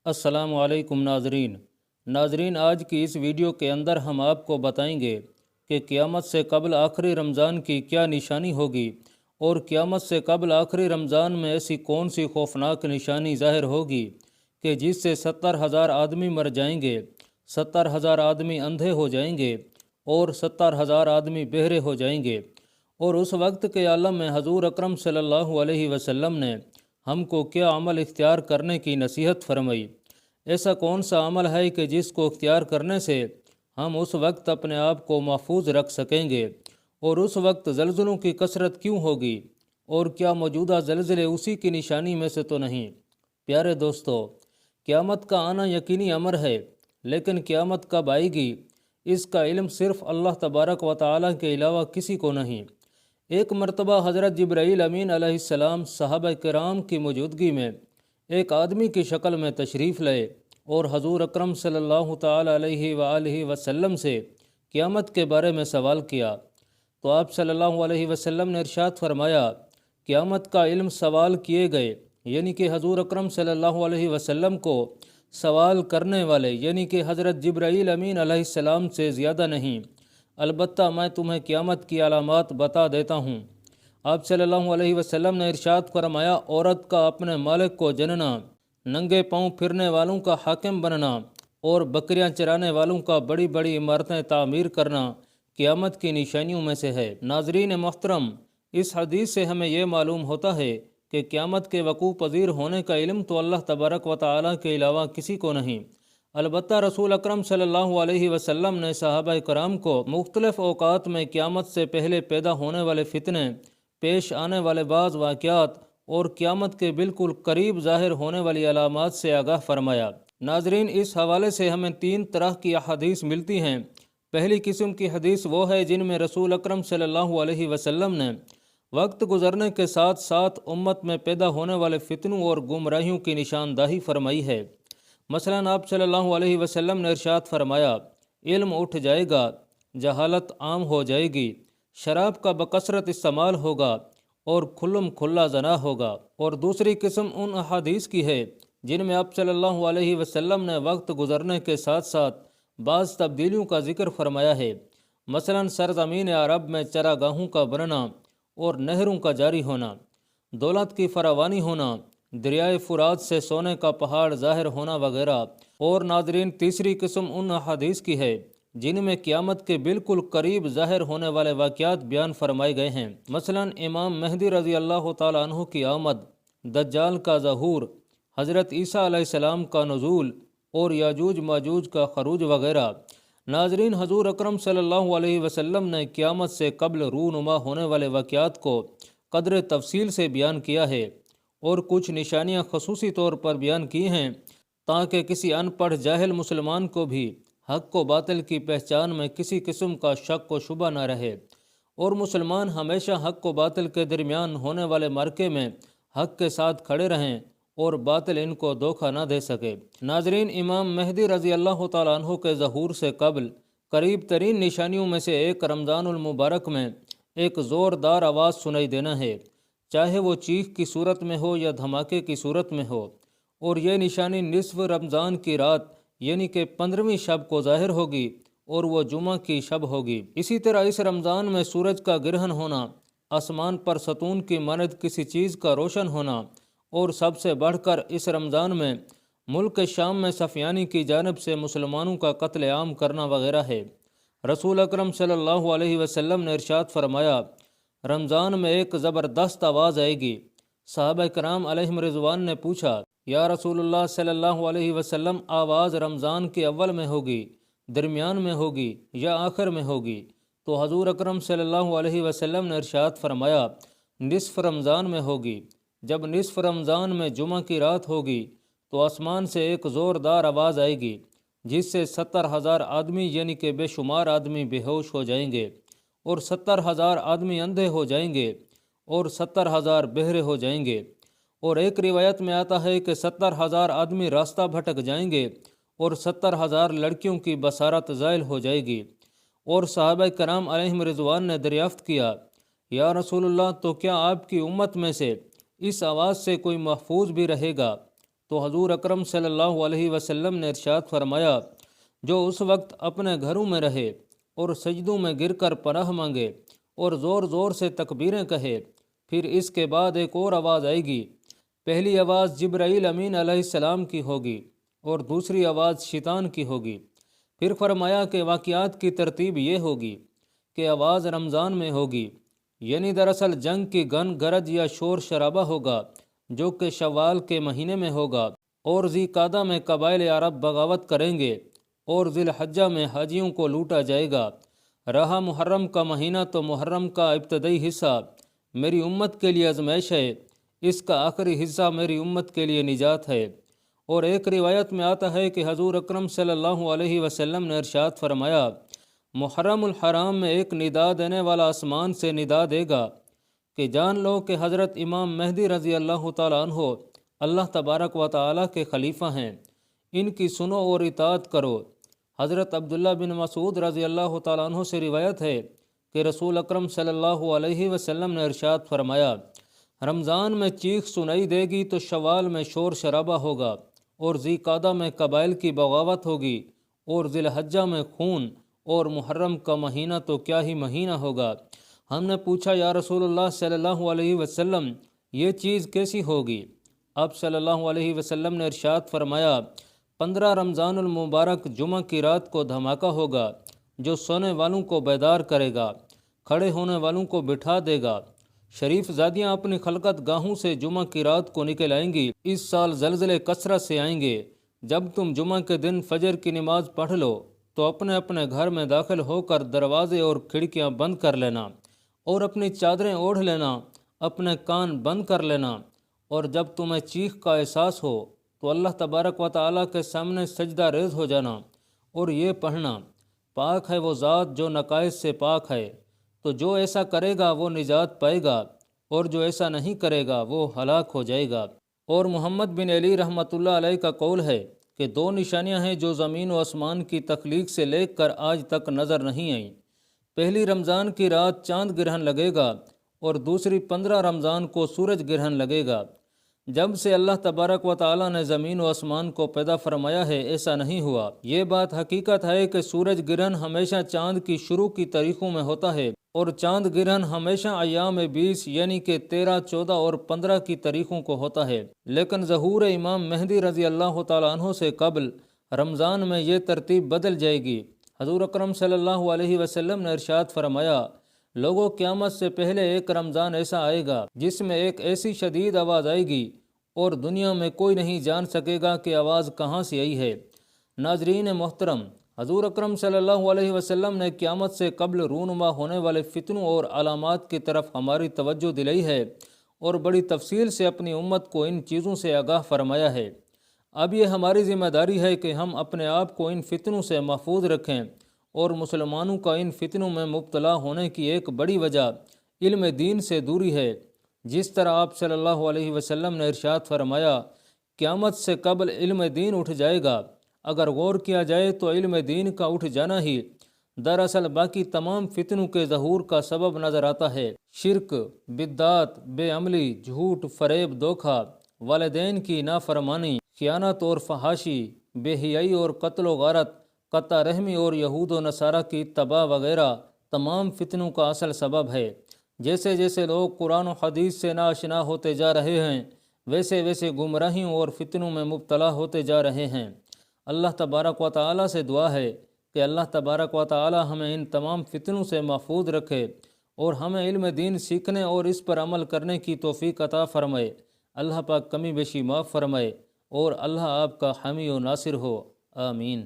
السلام علیکم ناظرین، آج کی اس ویڈیو کے اندر ہم آپ کو بتائیں گے کہ قیامت سے قبل آخری رمضان کی کیا نشانی ہوگی اور قیامت سے قبل آخری رمضان میں ایسی کون سی خوفناک نشانی ظاہر ہوگی کہ جس سے 70,000 آدمی مر جائیں گے، 70,000 آدمی اندھے ہو جائیں گے اور 70,000 آدمی بہرے ہو جائیں گے۔ اور اس وقت کے عالم میں حضور اکرم صلی اللہ علیہ وسلم نے ہم کو کیا عمل اختیار کرنے کی نصیحت فرمائی؟ ایسا کون سا عمل ہے کہ جس کو اختیار کرنے سے ہم اس وقت اپنے آپ کو محفوظ رکھ سکیں گے؟ اور اس وقت زلزلوں کی کثرت کیوں ہوگی؟ اور کیا موجودہ زلزلے اسی کی نشانی میں سے تو نہیں؟ پیارے دوستو، قیامت کا آنا یقینی امر ہے، لیکن قیامت کب آئے گی اس کا علم صرف اللہ تبارک و تعالیٰ کے علاوہ کسی کو نہیں۔ ایک مرتبہ حضرت جبرائیل امین علیہ السلام صحابہ کرام کی موجودگی میں ایک آدمی کی شکل میں تشریف لائے اور حضور اکرم صلی اللہ تعالی علیہ وآلہ وسلم سے قیامت کے بارے میں سوال کیا تو آپ صلی اللہ علیہ وسلم نے ارشاد فرمایا، قیامت کا علم سوال کیے گئے یعنی کہ حضور اکرم صلی اللہ علیہ وسلم کو سوال کرنے والے یعنی کہ حضرت جبرائیل امین علیہ السلام سے زیادہ نہیں، البتہ میں تمہیں قیامت کی علامات بتا دیتا ہوں۔ آپ صلی اللہ علیہ وسلم نے ارشاد فرمایا، عورت کا اپنے مالک کو جننا، ننگے پاؤں پھرنے والوں کا حاکم بننا اور بکریاں چرانے والوں کا بڑی بڑی عمارتیں تعمیر کرنا قیامت کی نشانیوں میں سے ہے۔ ناظرین محترم، اس حدیث سے ہمیں یہ معلوم ہوتا ہے کہ قیامت کے وقوع پذیر ہونے کا علم تو اللہ تبارک و تعالیٰ کے علاوہ کسی کو نہیں، البتہ رسول اکرم صلی اللہ علیہ وسلم نے صحابہ کرام کو مختلف اوقات میں قیامت سے پہلے پیدا ہونے والے فتنے، پیش آنے والے بعض واقعات اور قیامت کے بالکل قریب ظاہر ہونے والی علامات سے آگاہ فرمایا۔ ناظرین، اس حوالے سے ہمیں 3 طرح کی احادیث ملتی ہیں۔ پہلی قسم کی حدیث وہ ہے جن میں رسول اکرم صلی اللہ علیہ وسلم نے وقت گزرنے کے ساتھ ساتھ امت میں پیدا ہونے والے فتنوں اور گمراہیوں کی نشاندہی فرمائی ہے۔ مثلاً آپ صلی اللہ علیہ وسلم نے ارشاد فرمایا، علم اٹھ جائے گا، جہالت عام ہو جائے گی، شراب کا بکثرت استعمال ہوگا اور کھلم کھلا زنا ہوگا۔ اور دوسری قسم ان احادیث کی ہے جن میں آپ صلی اللہ علیہ وسلم نے وقت گزرنے کے ساتھ ساتھ بعض تبدیلیوں کا ذکر فرمایا ہے، مثلاً سرزمین عرب میں چراگاہوں کا بننا اور نہروں کا جاری ہونا، دولت کی فراوانی ہونا، دریائے فرات سے سونے کا پہاڑ ظاہر ہونا وغیرہ۔ اور ناظرین، تیسری قسم ان احادیث کی ہے جن میں قیامت کے بالکل قریب ظاہر ہونے والے واقعات بیان فرمائے گئے ہیں، مثلاً امام مہدی رضی اللہ تعالیٰ عنہ کی آمد، دجال کا ظہور، حضرت عیسیٰ علیہ السلام کا نزول اور یاجوج ماجوج کا خروج وغیرہ۔ ناظرین، حضور اکرم صلی اللہ علیہ وسلم نے قیامت سے قبل رونما ہونے والے واقعات کو قدر تفصیل سے بیان کیا ہے اور کچھ نشانیاں خصوصی طور پر بیان کی ہیں تاکہ کسی ان پڑھ جاہل مسلمان کو بھی حق و باطل کی پہچان میں کسی قسم کا شک و شبہ نہ رہے اور مسلمان ہمیشہ حق و باطل کے درمیان ہونے والے معرکے میں حق کے ساتھ کھڑے رہیں اور باطل ان کو دھوکہ نہ دے سکے۔ ناظرین، امام مہدی رضی اللہ تعالیٰ عنہ کے ظہور سے قبل قریب ترین نشانیوں میں سے ایک رمضان المبارک میں ایک زوردار آواز سنائی دینا ہے، چاہے وہ چیخ کی صورت میں ہو یا دھماکے کی صورت میں ہو، اور یہ نشانی نصف رمضان کی رات یعنی کہ 15ویں شب کو ظاہر ہوگی اور وہ جمعہ کی شب ہوگی۔ اسی طرح اس رمضان میں سورج کا گرہن ہونا، آسمان پر ستون کی مانند کسی چیز کا روشن ہونا، اور سب سے بڑھ کر اس رمضان میں ملک شام میں سفیانی کی جانب سے مسلمانوں کا قتل عام کرنا وغیرہ ہے۔ رسول اکرم صلی اللہ علیہ وسلم نے ارشاد فرمایا، رمضان میں ایک زبردست آواز آئے گی۔ صحابہ کرام علیہم رضوان نے پوچھا، یا رسول اللہ صلی اللہ علیہ وسلم، آواز رمضان کے اول میں ہوگی، درمیان میں ہوگی یا آخر میں ہوگی؟ تو حضور اکرم صلی اللہ علیہ وسلم نے ارشاد فرمایا، نصف رمضان میں ہوگی۔ جب نصف رمضان میں جمعہ کی رات ہوگی تو آسمان سے ایک زوردار آواز آئے گی جس سے 70,000 آدمی یعنی کہ بے شمار آدمی بے ہوش ہو جائیں گے اور 70,000 آدمی اندھے ہو جائیں گے اور 70,000 بہرے ہو جائیں گے۔ اور ایک روایت میں آتا ہے کہ 70,000 آدمی راستہ بھٹک جائیں گے اور 70,000 لڑکیوں کی بصارت زائل ہو جائے گی۔ اور صحابہ کرام علیہم رضوان نے دریافت کیا، یا رسول اللہ، تو کیا آپ کی امت میں سے اس آواز سے کوئی محفوظ بھی رہے گا؟ تو حضور اکرم صلی اللہ علیہ وسلم نے ارشاد فرمایا، جو اس وقت اپنے گھروں میں رہے اور سجدوں میں گر کر پناہ مانگے اور زور زور سے تکبیریں کہے، پھر اس کے بعد ایک اور آواز آئے گی۔ پہلی آواز جبرائیل امین علیہ السلام کی ہوگی اور دوسری آواز شیطان کی ہوگی۔ پھر فرمایا کہ واقعات کی ترتیب یہ ہوگی کہ آواز رمضان میں ہوگی، یعنی دراصل جنگ کی گن گرج یا شور شرابہ ہوگا جو کہ شوال کے مہینے میں ہوگا، اور ذی قعدہ میں قبائل عرب بغاوت کریں گے، اور ذی الحجہ میں حاجیوں کو لوٹا جائے گا۔ رہا محرم کا مہینہ تو محرم کا ابتدائی حصہ میری امت کے لیے آزمائش ہے، اس کا آخری حصہ میری امت کے لیے نجات ہے۔ اور ایک روایت میں آتا ہے کہ حضور اکرم صلی اللہ علیہ وسلم نے ارشاد فرمایا، محرم الحرام میں ایک ندا دینے والا آسمان سے ندا دے گا کہ جان لو کہ حضرت امام مہدی رضی اللہ تعالیٰ عنہ اللہ تبارک و تعالیٰ کے خلیفہ ہیں، ان کی سنو اور اطاعت کرو۔ حضرت عبداللہ بن مسعود رضی اللہ تعالیٰ عنہ سے روایت ہے کہ رسول اکرم صلی اللہ علیہ وسلم نے ارشاد فرمایا، رمضان میں چیخ سنائی دے گی تو شوال میں شور شرابہ ہوگا، اور ذی قعدہ میں قبائل کی بغاوت ہوگی، اور ذی الحجہ میں خون، اور محرم کا مہینہ تو کیا ہی مہینہ ہوگا۔ ہم نے پوچھا، یا رسول اللہ صلی اللہ علیہ وسلم یہ چیز کیسی ہوگی؟ آپ صلی اللہ علیہ وسلم نے ارشاد فرمایا، 15 رمضان المبارک جمعہ کی رات کو دھماکہ ہوگا جو سونے والوں کو بیدار کرے گا، کھڑے ہونے والوں کو بٹھا دے گا۔ شریف زادیاں اپنی خلقت گاہوں سے جمعہ کی رات کو نکل آئیں گی۔ اس سال زلزلے کثرت سے آئیں گے۔ جب تم جمعہ کے دن فجر کی نماز پڑھ لو تو اپنے اپنے گھر میں داخل ہو کر دروازے اور کھڑکیاں بند کر لینا، اور اپنی چادریں اوڑھ لینا، اپنے کان بند کر لینا، اور جب تمہیں چیخ کا احساس ہو تو اللہ تبارک و تعالیٰ کے سامنے سجدہ ریز ہو جانا، اور یہ پڑھنا، پاک ہے وہ ذات جو نقائص سے پاک ہے۔ تو جو ایسا کرے گا وہ نجات پائے گا، اور جو ایسا نہیں کرے گا وہ ہلاک ہو جائے گا۔ اور محمد بن علی رحمۃ اللہ علیہ کا قول ہے کہ 2 نشانیاں ہیں جو زمین و آسمان کی تخلیق سے لے کر آج تک نظر نہیں آئیں۔ پہلی رمضان کی رات چاند گرہن لگے گا، اور دوسری 15 رمضان کو سورج گرہن لگے گا۔ جب سے اللہ تبارک و تعالیٰ نے زمین و آسمان کو پیدا فرمایا ہے ایسا نہیں ہوا۔ یہ بات حقیقت ہے کہ سورج گرہن ہمیشہ چاند کی شروع کی تاریخوں میں ہوتا ہے، اور چاند گرہن ہمیشہ ایام 20 یعنی کہ 13، 14 اور 15 کی تاریخوں کو ہوتا ہے، لیکن ظہور امام مہدی رضی اللہ تعالیٰ عنہ سے قبل رمضان میں یہ ترتیب بدل جائے گی۔ حضور اکرم صلی اللہ علیہ وسلم نے ارشاد فرمایا، لوگوں قیامت سے پہلے ایک رمضان ایسا آئے گا جس میں ایک ایسی شدید آواز آئے گی اور دنیا میں کوئی نہیں جان سکے گا کہ آواز کہاں سے آئی ہے۔ ناظرین محترم، حضور اکرم صلی اللہ علیہ وسلم نے قیامت سے قبل رونما ہونے والے فتنوں اور علامات کی طرف ہماری توجہ دلائی ہے، اور بڑی تفصیل سے اپنی امت کو ان چیزوں سے آگاہ فرمایا ہے۔ اب یہ ہماری ذمہ داری ہے کہ ہم اپنے آپ کو ان فتنوں سے محفوظ رکھیں، اور مسلمانوں کا ان فتنوں میں مبتلا ہونے کی ایک بڑی وجہ علم دین سے دوری ہے۔ جس طرح آپ صلی اللہ علیہ وسلم نے ارشاد فرمایا، قیامت سے قبل علم دین اٹھ جائے گا۔ اگر غور کیا جائے تو علم دین کا اٹھ جانا ہی دراصل باقی تمام فتنوں کے ظہور کا سبب نظر آتا ہے۔ شرک، بدعات، بے عملی، جھوٹ، فریب، دھوکہ، والدین کی نافرمانی، خیانت اور فحاشی، بے حیائی اور قتل و غارت، قطع رحمی اور یہود و نصارہ کی اتباع وغیرہ تمام فتنوں کا اصل سبب ہے۔ جیسے جیسے لوگ قرآن و حدیث سے ناآشنا ہوتے جا رہے ہیں، ویسے ویسے گمراہیوں اور فتنوں میں مبتلا ہوتے جا رہے ہیں۔ اللہ تبارک و تعالیٰ سے دعا ہے کہ اللہ تبارک و تعالیٰ ہمیں ان تمام فتنوں سے محفوظ رکھے، اور ہمیں علم دین سیکھنے اور اس پر عمل کرنے کی توفیق عطا فرمائے۔ اللہ پاک کمی بیشی معاف فرمائے، اور اللہ آپ کا حامی و ناصر ہو، آمین۔